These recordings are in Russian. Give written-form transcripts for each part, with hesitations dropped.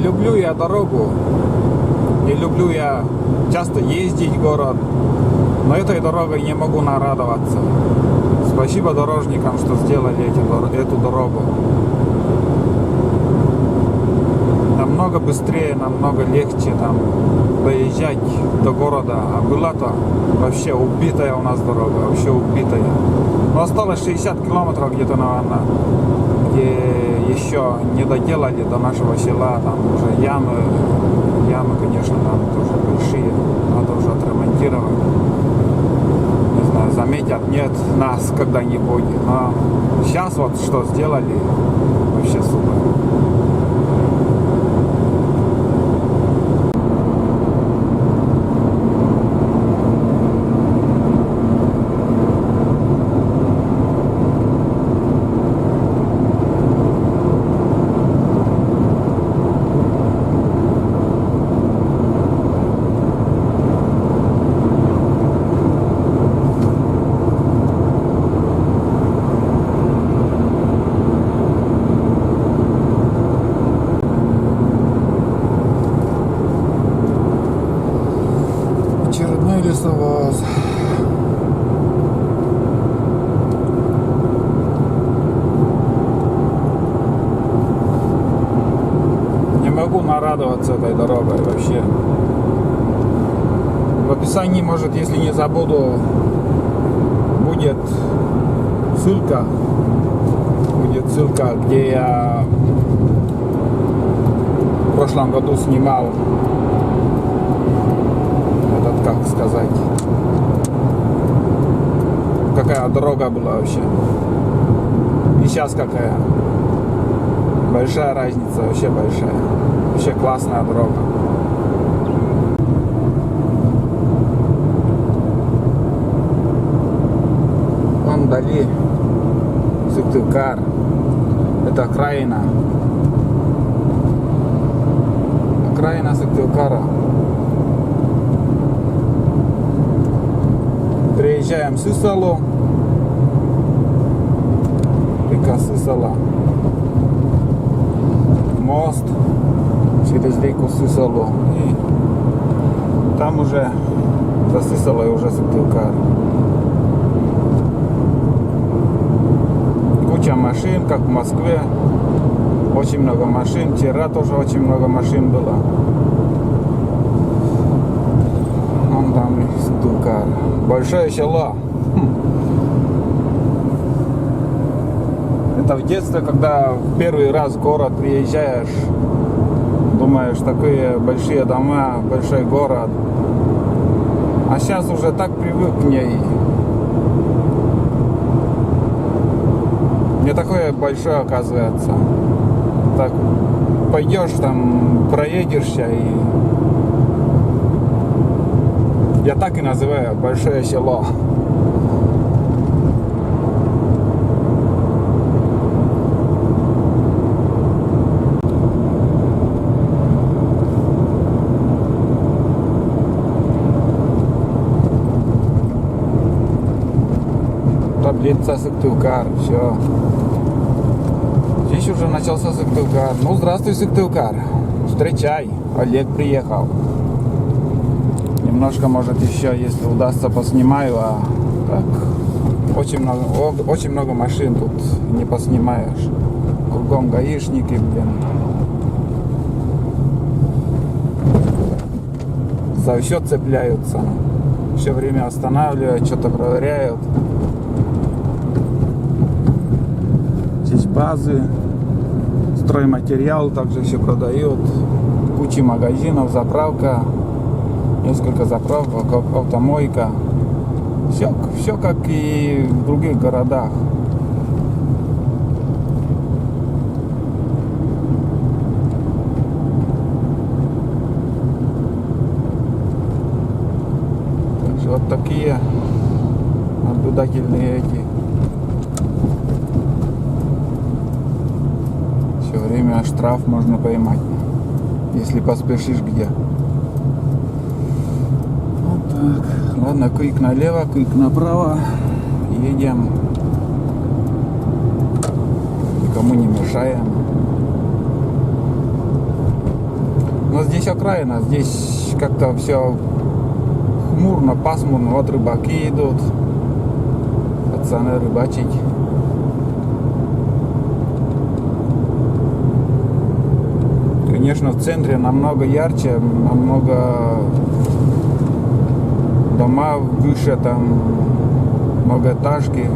люблю я дорогу, не люблю я часто ездить в город, но этой дорогой не могу нарадоваться. Спасибо дорожникам, что сделали эту дорогу. Намного быстрее, намного легче там доезжать до города. А была-то вообще убитая у нас дорога, вообще убитая. Но осталось 60 километров где-то, наверное, где еще не доделали до нашего села. Там уже ямы, конечно, там тоже большие, надо уже отремонтировать. Не знаю, заметят, нет нас когда-нибудь. Но сейчас вот что сделали, вообще супер. Лесовоз. Не могу нарадоваться этой дорогой вообще. В описании, может, если не забуду, будет ссылка, где я в прошлом году снимал, как сказать, какая дорога была вообще и сейчас какая. Большая разница, вообще большая, вообще классная дорога. Вон вдали Сыктывкар, это окраина Сыктывкара. Приезжаем в Сысолу, река Сысола, мост через реку Сысолу, и там уже за Сысолой уже Сыктывкар. Куча машин, как в Москве, очень много машин, вчера тоже очень много машин было. Вон там Сыктывкар. Большое село. Это в детстве, когда в первый раз в город приезжаешь, думаешь, такие большие дома, большой город. А сейчас уже так привык к ней. Не такое большое, оказывается. Так пойдешь там, проедешься, и я так и называю большое село. Таблица Сыктывкар, все. Здесь уже начался Сыктывкар. Ну, здравствуй, Сыктывкар. Встречай, Олег приехал. Немножко, может, еще, если удастся, поснимаю, а так очень много машин тут не поснимаешь. Кругом гаишники, блин. За все цепляются. Все время останавливают, что-то проверяют. Здесь базы, стройматериал также все продают. Куча магазинов, заправка. Несколько заправок, автомойка. Все как и в других городах. Также вот такие наблюдательные эти. Все время штраф можно поймать, если поспешишь где. Так, ладно, крик налево, крик направо. Едем. Никому не мешаем. здесь окраина, здесь как-то все хмурно, пасмурно. Вот рыбаки идут, пацаны рыбачить. Конечно, в центре намного ярче, намного дома выше, там многоэтажки.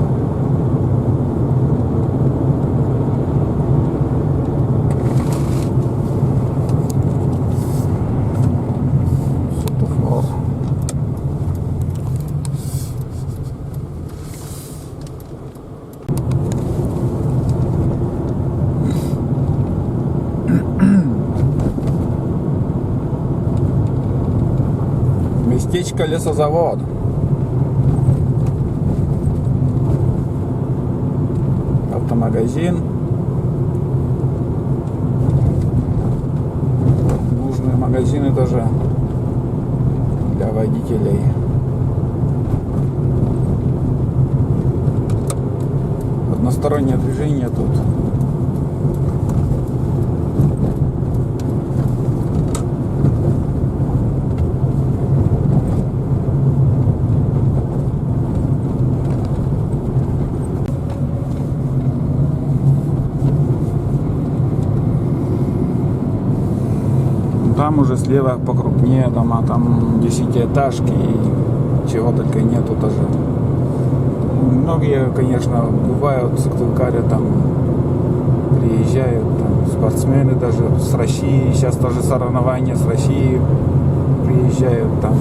Светофор. Местечко лесозавод. Автомагазин. Нужные магазины тоже для водителей. Одностороннее движение тут. Там уже слева покрупнее дома, там десятиэтажки и чего только нету даже. Многие, конечно, бывают в Сыктывкаре, там приезжают там, спортсмены даже с России, сейчас тоже соревнования с России приезжают там.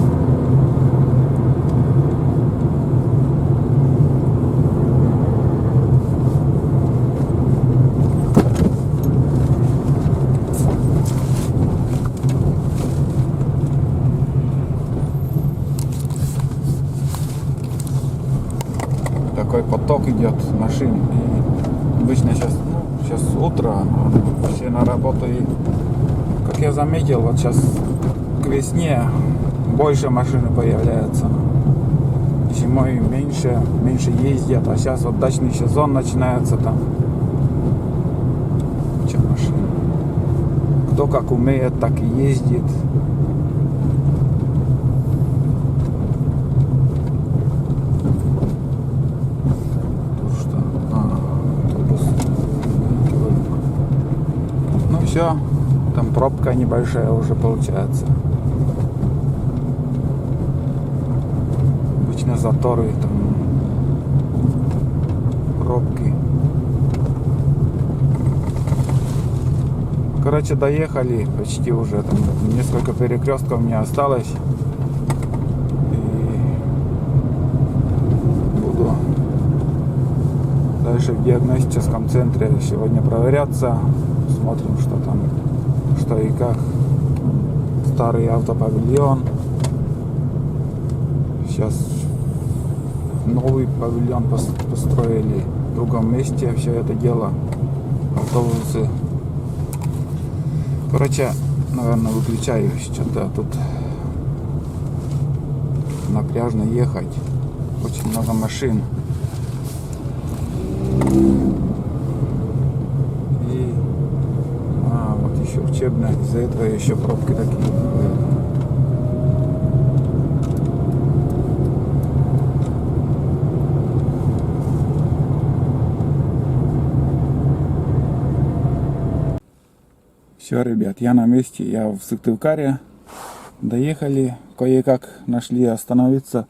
Такой поток идет машин. И обычно сейчас утро, все на работу. И, как я заметил, вот сейчас к весне больше машин появляется. Зимой меньше ездят, а сейчас вот дачный сезон начинается, там куча машин. Кто как умеет, так и ездит. Все, там пробка небольшая уже получается. Обычно заторы, там пробки. Короче, доехали почти уже, там несколько перекрестков мне осталось. И буду дальше в диагностическом центре сегодня проверяться. Смотрим, что там, что и как. Старый автопавильон. Сейчас новый павильон построили в другом месте. Все это дело. Автобусы. Короче, наверное, выключаюсь. Что-то тут напряжно ехать. Очень много машин. Еще учебная, из-за этого еще пробки такие. Все, ребят, я на месте, я в Сыктывкаре. Доехали, кое-как нашли остановиться.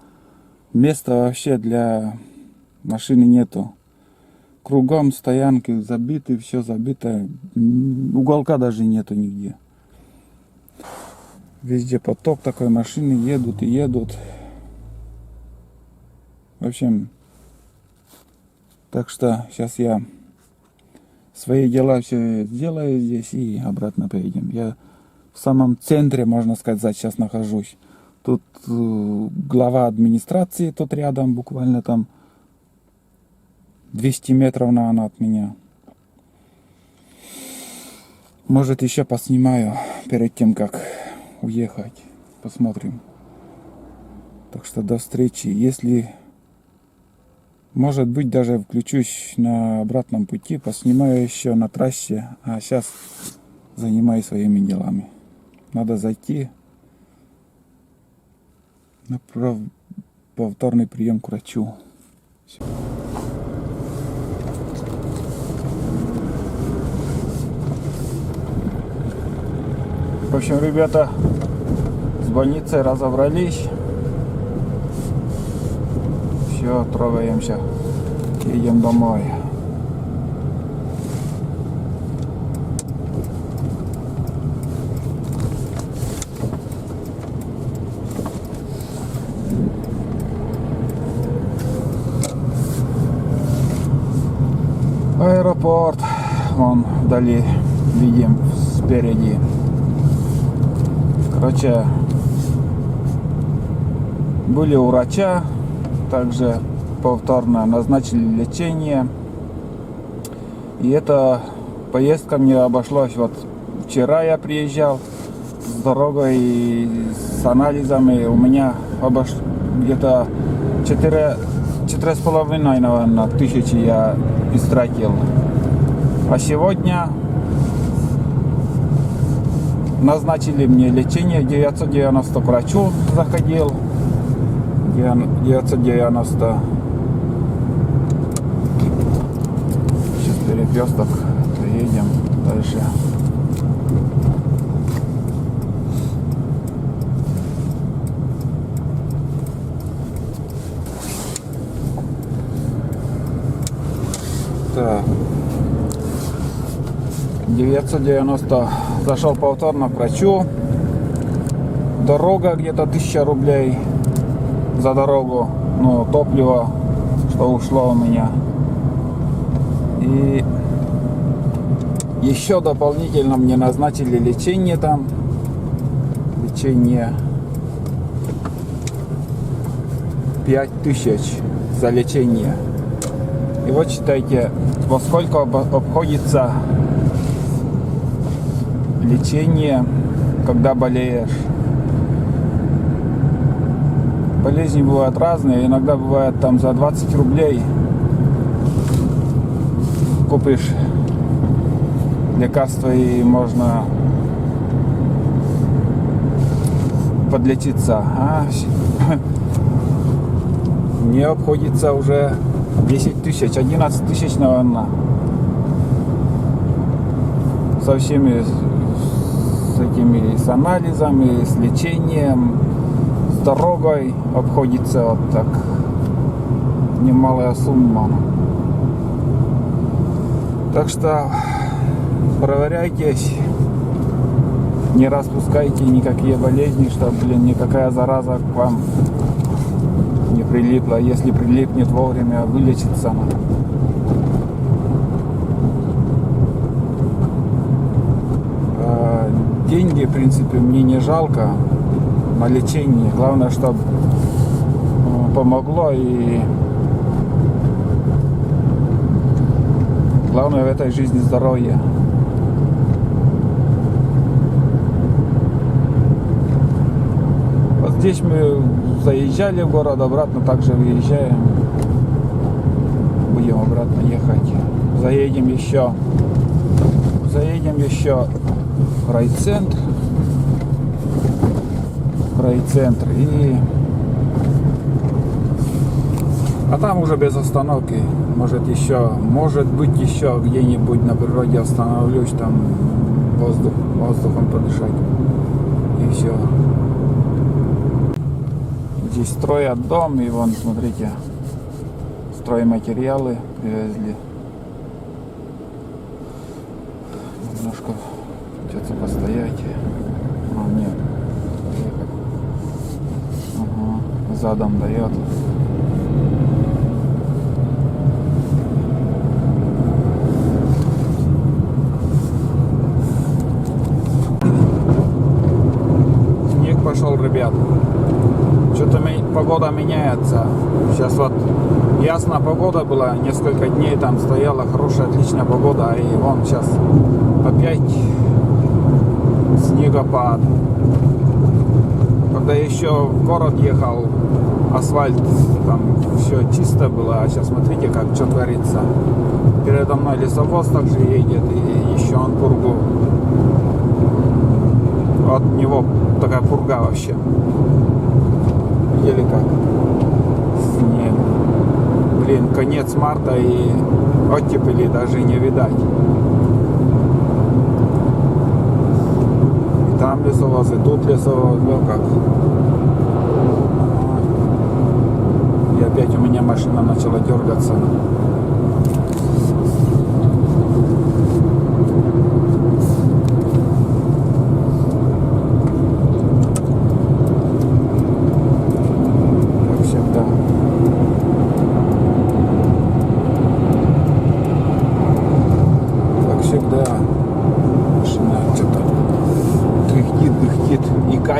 Места вообще для машины нету. Кругом стоянки забиты, все забито. Уголка даже нету нигде. Везде поток такой, машины едут и едут. В общем, так что сейчас я свои дела все сделаю здесь и обратно поедем. Я в самом центре, можно сказать, сейчас нахожусь. Тут глава администрации тут рядом, буквально там 200 метров, наверное, от меня. Может, еще поснимаю перед тем, как уехать. Посмотрим. Так что до встречи. Если, может быть, даже включусь на обратном пути, поснимаю еще на трассе. А сейчас занимаюсь своими делами. Надо зайти на повторный прием к врачу. Всё. В общем, ребята, с больницей разобрались. Все, трогаемся, едем домой. Аэропорт, вон вдали видим спереди. Короче, были у врача, также повторно назначили лечение. И эта поездка мне обошлась. Вот вчера я приезжал с дорогой и с анализами. У меня где-то 4,5, наверное, тысячи я истратил. А сегодня назначили мне лечение 990 к врачу заходил. 990. Сейчас перекресток, поедем дальше. Так. 990 зашел повторно к врачу. Дорога где-то 1000 рублей за дорогу, ну, топливо, что ушло у меня. И еще дополнительно мне назначили лечение там. Лечение 5000 за лечение. И вот считайте, во сколько обходится лечение, когда болеешь. Болезни бывают разные, иногда бывает там за 20 рублей купишь лекарства и можно подлечиться. Мне обходится уже 10 тысяч, 11 тысяч, наверное. Со всеми, с этими, с анализами, с лечением, с дорогой обходится вот так. Немалая сумма. Так что проверяйтесь, не распускайте никакие болезни, чтобы, никакая зараза к вам не прилипла. Если прилипнет, вовремя вылечиться. Деньги, в принципе, мне не жалко на лечение. Главное, чтобы помогло, и главное в этой жизни здоровье. Вот здесь мы заезжали в город, обратно также выезжаем. Будем обратно ехать. Заедем еще в райцентр. И а там уже без остановки. Может быть еще где-нибудь на природе остановлюсь, там воздухом подышать. И все. Здесь строят дом, и вон, смотрите, стройматериалы привезли. Немножко придется постоять. Нет. Ага, задом дает. Снег пошел, ребят. Что-то погода меняется. Сейчас вот ясная погода была, несколько дней там стояла хорошая, отличная погода, и вон сейчас опять снегопад. Когда еще в город ехал, асфальт, там все чисто было, а сейчас смотрите, как что творится. Передо мной лесовоз также едет, и еще он пургу. от него такая пурга вообще. Видели как? Снег. Блин, конец марта и оттепели даже не видать. И там лесовоз, и тут лесовоз, ну как. И опять у меня машина начала дергаться.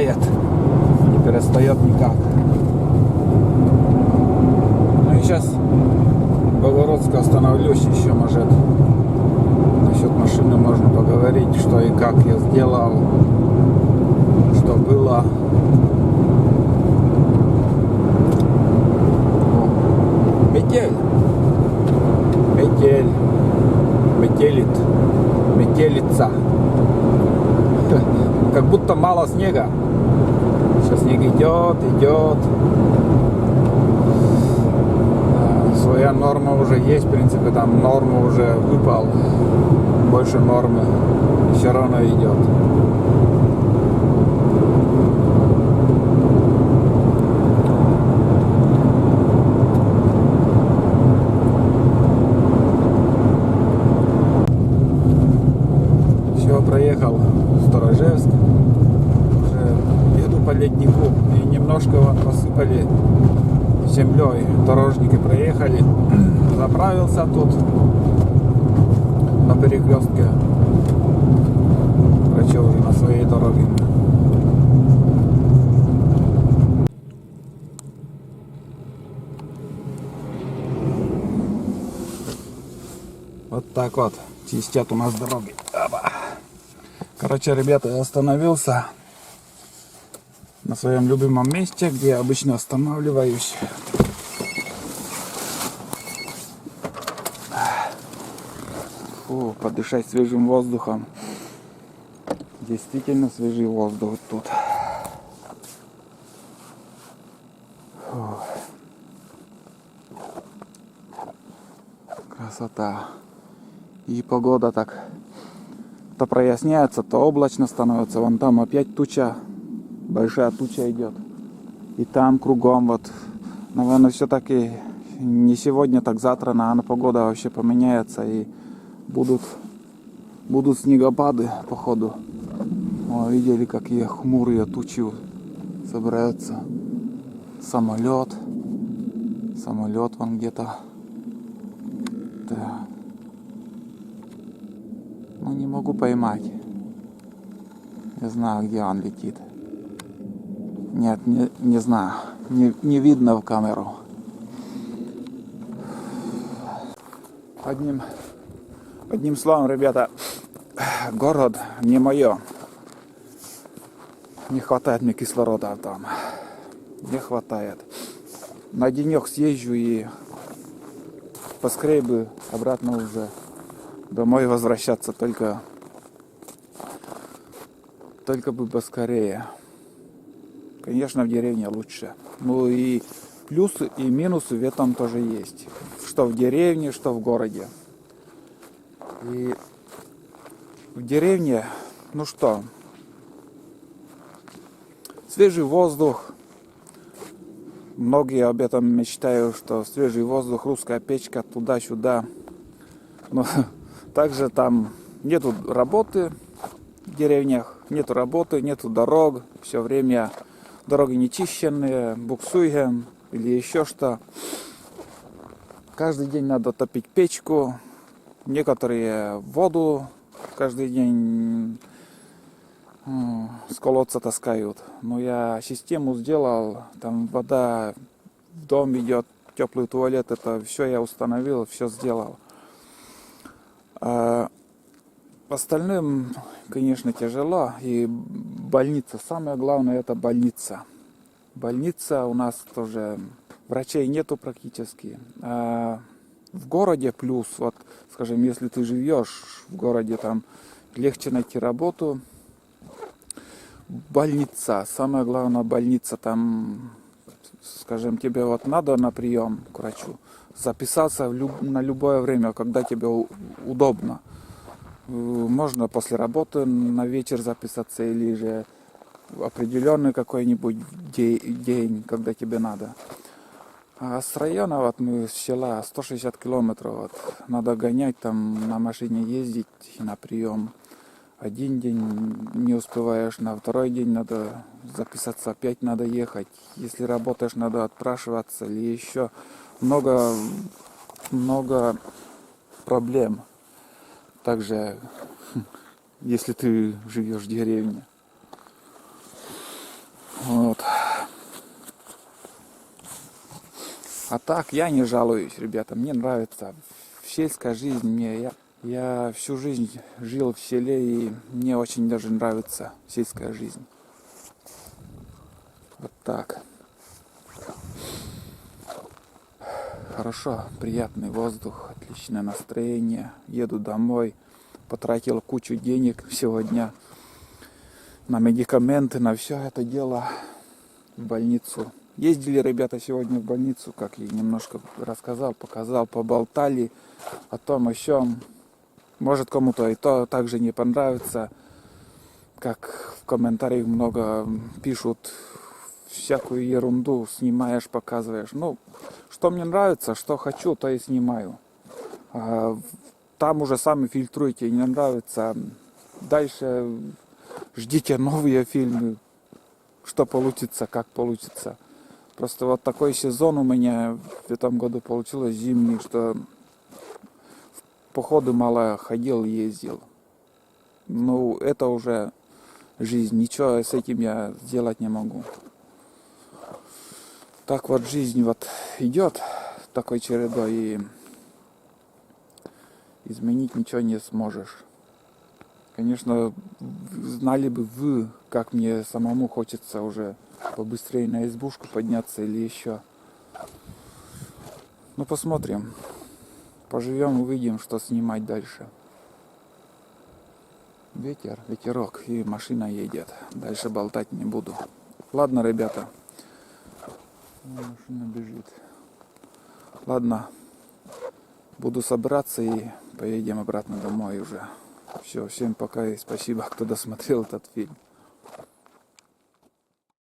Не перестает никак. Ну и сейчас в Богородске остановлюсь еще, может, насчет машины можно поговорить, что и как я сделал, что было. Метель. Метель. Метелит. Метелица. Как будто мало снега. Сейчас снег идет. Своя норма уже есть, в принципе, там норма уже выпал. Больше нормы. Все равно идет. Все, проехал в Сторожевск. Еду по леднику и немножко вот посыпали землей. Дорожники проехали. Заправился тут на перекрестке. Короче, уже на своей дороге. Вот так вот чистят у нас дороги. Короче, ребята, я остановился на своем любимом месте, где я обычно останавливаюсь. Фу, подышать свежим воздухом. Действительно свежий воздух тут. Фу. Красота. И погода так то проясняется, то облачно становится. Вон там опять туча. Большая туча идет. И там кругом вот. Наверное, все-таки не сегодня, так завтра, наверное, погода вообще поменяется. И будут снегопады, походу. О, видели, какие хмурые тучи собираются. Самолет вон где-то. Да. Ну, не могу поймать. Не знаю, где он летит. Нет, не знаю. Не видно в камеру. Одним словом, ребята, город не мое. Не хватает мне кислорода там. Не хватает. На денек съезжу и поскорее бы обратно уже домой возвращаться. Только бы поскорее. Конечно, в деревне лучше. Ну и плюсы и минусы в этом тоже есть. Что в деревне, что в городе. И в деревне, ну что, свежий воздух. Многие об этом мечтают, что свежий воздух, русская печка, туда-сюда. Но также там нету работы в деревнях, нету работы, нету дорог. Все время дороги нечищенные, буксуем или еще что. Каждый день надо топить печку. Некоторые воду каждый день с колодца таскают. Но я систему сделал, там вода в дом идет, теплый туалет, это все я установил, все сделал. А остальным, конечно, тяжело. И больница, самое главное, это больница. Больница у нас тоже, врачей нету практически. А в городе плюс, вот, скажем, если ты живешь в городе, там легче найти работу. больница, самое главное больница, там, скажем, тебе вот надо на прием к врачу, записаться на любое время, когда тебе удобно. Можно после работы на вечер записаться или же определенный какой-нибудь день, когда тебе надо. А с района, вот мы с села 160 километров, вот, надо гонять, там на машине ездить на прием. Один день не успеваешь, на второй день надо записаться, опять надо ехать. Если работаешь, надо отпрашиваться или еще много проблем. Также, если ты живешь в деревне. Вот. А так я не жалуюсь, ребята, мне нравится сельская жизнь. Я всю жизнь жил в селе, и мне очень даже нравится сельская жизнь. Вот так. Хорошо, приятный воздух, отличное настроение. Еду домой. Потратил кучу денег сегодня на медикаменты, на все это дело, в больницу. Ездили ребята сегодня в больницу, как я немножко рассказал, показал, поболтали о том, о чем. Может, кому-то и то также не понравится, как в комментариях много пишут всякую ерунду, снимаешь, показываешь. Ну, что мне нравится, что хочу, то и снимаю. Там уже сами фильтруйте, не нравится. Дальше ждите новые фильмы, что получится, как получится. Просто вот такой сезон у меня в этом году получилось зимний, что в походы мало ходил, ездил. Ну, это уже жизнь. Ничего с этим я сделать не могу. Так вот жизнь вот идет такой чередой, и изменить ничего не сможешь. Конечно, знали бы вы, как мне самому хочется уже побыстрее на избушку подняться или еще. Ну, посмотрим. Поживем, увидим, что снимать дальше. Ветерок, и машина едет. Дальше болтать не буду. Ладно, ребята. Машина бежит. Ладно. Буду собираться и поедем обратно домой уже. Все, всем пока и спасибо, кто досмотрел этот фильм.